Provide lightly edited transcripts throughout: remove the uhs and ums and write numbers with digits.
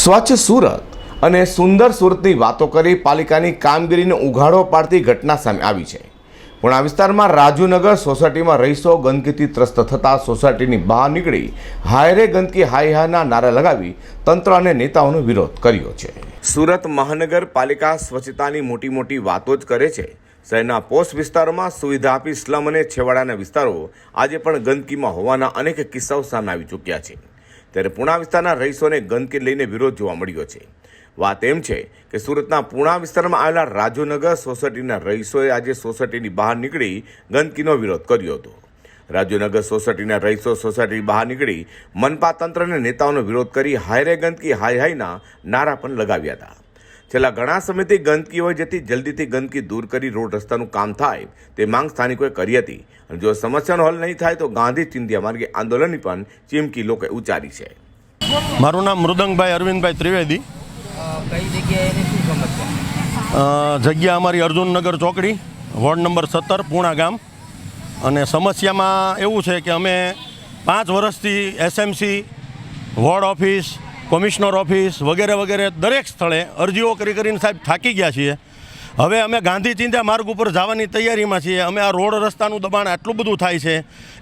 સ્વચ્છ સુરત અને સુંદર સુરતની વાતો કરી પાલિકાની કામગીરીને ઉઘાડો પાડતી ઘટના સામે આવી છે। પુણા વિસ્તારમાં રાજુનગર સોસાયટીમાં રહીશો ગંદકીથી ત્રસ્ત થતાં સોસાયટીની બહાર નીકળી હાયરે ગંદકી હાય હાયના નારા લગાવી તંત્ર અને નેતાઓનો વિરોધ કર્યો છે। સુરત મહાનગરપાલિકા સ્વચ્છતાની મોટી મોટી વાતો જ કરે છે। શહેરના પોસ્ટ વિસ્તારોમાં સુવિધા આપી સ્લમ અને છેવાડાના વિસ્તારો આજે પણ ગંદકીમાં હોવાના અનેક કિસ્સાઓ સામે આવી ચૂક્યા છે। ત્યારે પુણા વિસ્તારના રહીશોને ગંદકી લઈને વિરોધ જોવા મળ્યો છે। વાત એમ છે કે સુરતના પુણા વિસ્તારમાં આવેલા રાજુનગર સોસાયટીના રહીશોએ આજે સોસાયટીની બહાર નીકળી ગંદકીનો વિરોધ કર્યો હતો। રાજુનગર સોસાયટીના રહીશો સોસાયટી બહાર નીકળી મનપા તંત્ર અને નેતાઓનો વિરોધ કરી હાયરે ગંદકી હાય હાયના નારા પણ લગાવ્યા હતા। છેલ્લા ઘણા સમયથી ગંદકી હોય જેથી જલ્દીથી ગંદકી દૂર કરી રોડ રસ્તાનું કામ થાય તે માંગ સ્થાનિકોએ કરી હતી અને જો સમસ્યાનો હલ નહીં થાય તો ગાંધી ચિંધ્યા માર્ગે આંદોલનની પણ ચીમકી લોકોએ ઉચ્ચારી છે। મારું નામ મૃદંગભાઈ અરવિંદભાઈ ત્રિવેદી। કઈ જગ્યાએ શું સમસ્યા? જગ્યા અમારી અર્જુનનગર ચોકડી, વોર્ડ નંબર 17, પુણા ગામ। અને સમસ્યામાં એવું છે કે અમે 5 વર્ષથી SMC, ward office, commissioner office વગેરે વગેરે દરેક સ્થળે અરજીઓ કરીને સાહેબ થાકી ગયા છીએ। હવે અમે ગાંધી ચિંધ્યા માર્ગ ઉપર જવાની તૈયારીમાં છીએ। અમે આ રોડ રસ્તાનું દબાણ આટલું બધું થાય છે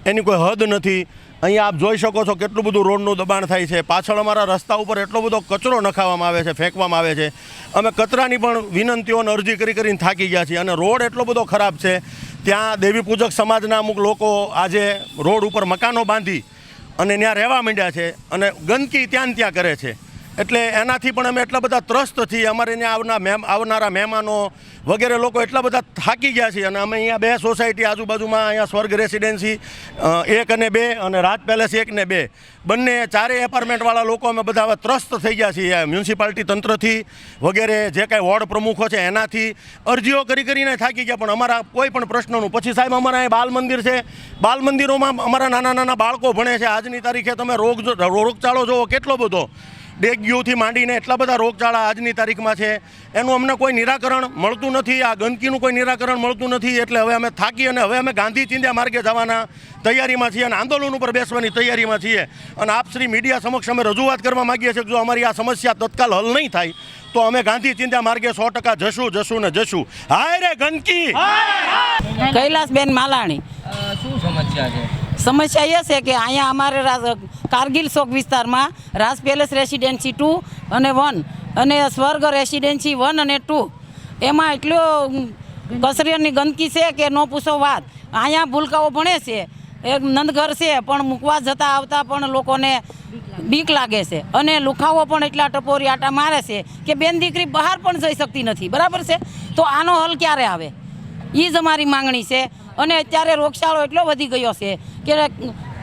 એની કોઈ હદ નથી। અહીંયા આપ જોઈ શકો છો કેટલું બધું રોડનું દબાણ થાય છે। પાછળ અમારા રસ્તા ઉપર એટલો બધો કચરો નખાવવામાં આવે છે, ફેંકવામાં આવે છે। અમે કચરાની પણ વિનંતીઓને અરજી કરીને થાકી ગયા છીએ અને રોડ એટલો બધો ખરાબ છે। ત્યાં દેવી પૂજક સમાજના અમુક લોકો આજે રોડ ઉપર મકાનો બાંધી અને ત્યાં રહેવા માંડ્યા છે અને ગંદકી ત્યાં ને ત્યાં કરે છે। એટલે એનાથી પણ અમે એટલા બધા ત્રસ્ત છીએ। અમારે ત્યાં આવનારા મહેમાનો વગેરે લોકો એટલા બધા થાકી ગયા છીએ અને અમે અહીંયા 2 સોસાયટી આજુબાજુમાં અહીંયા સ્વર્ગ રેસિડેન્સી 1 અને 2 અને રાજ પેલેસ 1 ને 2 બંને 4 એપાર્ટમેન્ટવાળા લોકો અમે બધા હવે ત્રસ્ત થઈ ગયા છીએ। મ્યુનિસિપાલિટી તંત્રથી વગેરે જે કાંઈ વોર્ડ પ્રમુખો છે એનાથી અરજીઓ કરીને થાકી ગયા પણ અમારા કોઈ પણ પ્રશ્નોનું। પછી સાહેબ અમારા અહીં બાલ મંદિર છે, બાલ મંદિરોમાં અમારા નાના બાળકો ભણે છે। આજની તારીખે તમે રોગચાળો જોવો કેટલો બધો, ડેન્ગ્યુથી માંડીને એટલા બધા રોગચાળા આજની તારીખમાં છે। એનું અમને કોઈ નિરાકરણ મળતું નથી, આ ગંદકીનું કોઈ નિરાકરણ મળતું નથી। એટલે હવે અમે થાકી અને હવે અમે ગાંધી ચિંધ્યા માર્ગે જવાના તૈયારીમાં છીએ અને આંદોલન ઉપર બેસવાની તૈયારીમાં છીએ। અને આપ શ્રી મીડિયા સમક્ષ અમે રજૂઆત કરવા માગીએ છીએ કે જો અમારી આ સમસ્યા તત્કાલ હલ નહીં થાય તો અમે ગાંધી ચિંધ્યા માર્ગે 100% જશું। હાય રે ગંદકી। કૈલાસબેન માલાણી। શું સમસ્યા છે? સમસ્યા એ છે કે અહીંયા અમારે કારગિલ ચોક વિસ્તારમાં રાજ પેલેસ રેસિડેન્સી 2 અને 1 અને સ્વર્ગ રેસિડેન્સી 1 અને 2 એમાં એટલો કચરાની ગંદકી છે કે ન પૂછો વાત। અહીંયા ભૂલકાઓ ભણે છે, એક નંદઘર છે પણ મૂકવા જતા આવતા પણ લોકોને બીક લાગે છે અને લુખાવો પણ એટલા ટપોરી આટા મારે છે કે બેન દીકરી બહાર પણ જઈ શકતી નથી। બરાબર છે, તો આનો હલ ક્યારે આવે એ જ અમારી માંગણી છે। અને અત્યારે રોગચાળો એટલો વધી ગયો છે કે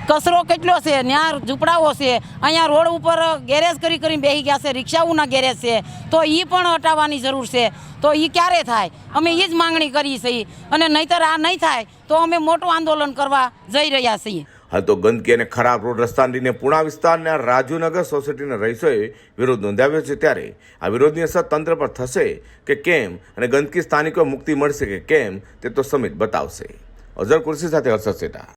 કચરો કેટલો છે, ત્યાં ઝૂંપડાઓ છે, અહીંયા રોડ ઉપર ગેરેજ કરીને બેસી ગયા છે, રિક્ષાઓના ગેરેજ છે, તો એ પણ હટાવવાની જરૂર છે। તો એ ક્યારે થાય અમે એ જ માંગણી કરી છીએ અને નહીંતર આ નહીં થાય તો અમે મોટું આંદોલન કરવા જઈ રહ્યા છીએ। હાલ તો ગંદકી અને ખરાબ રોડ રસ્તાને લઈને પુણા વિસ્તારના રાજુનગર સોસાયટીના રહીશોએ વિરોધ નોંધાવ્યો છે। ત્યારે આ વિરોધની અસર તંત્ર પર થશે કે કેમ અને ગંદકી સ્થાનિકો મુક્તિ મળશે કે કેમ તે તો સમિત બતાવશે। અઝર કુર્સી સાથે હર્ષદ સેઠા।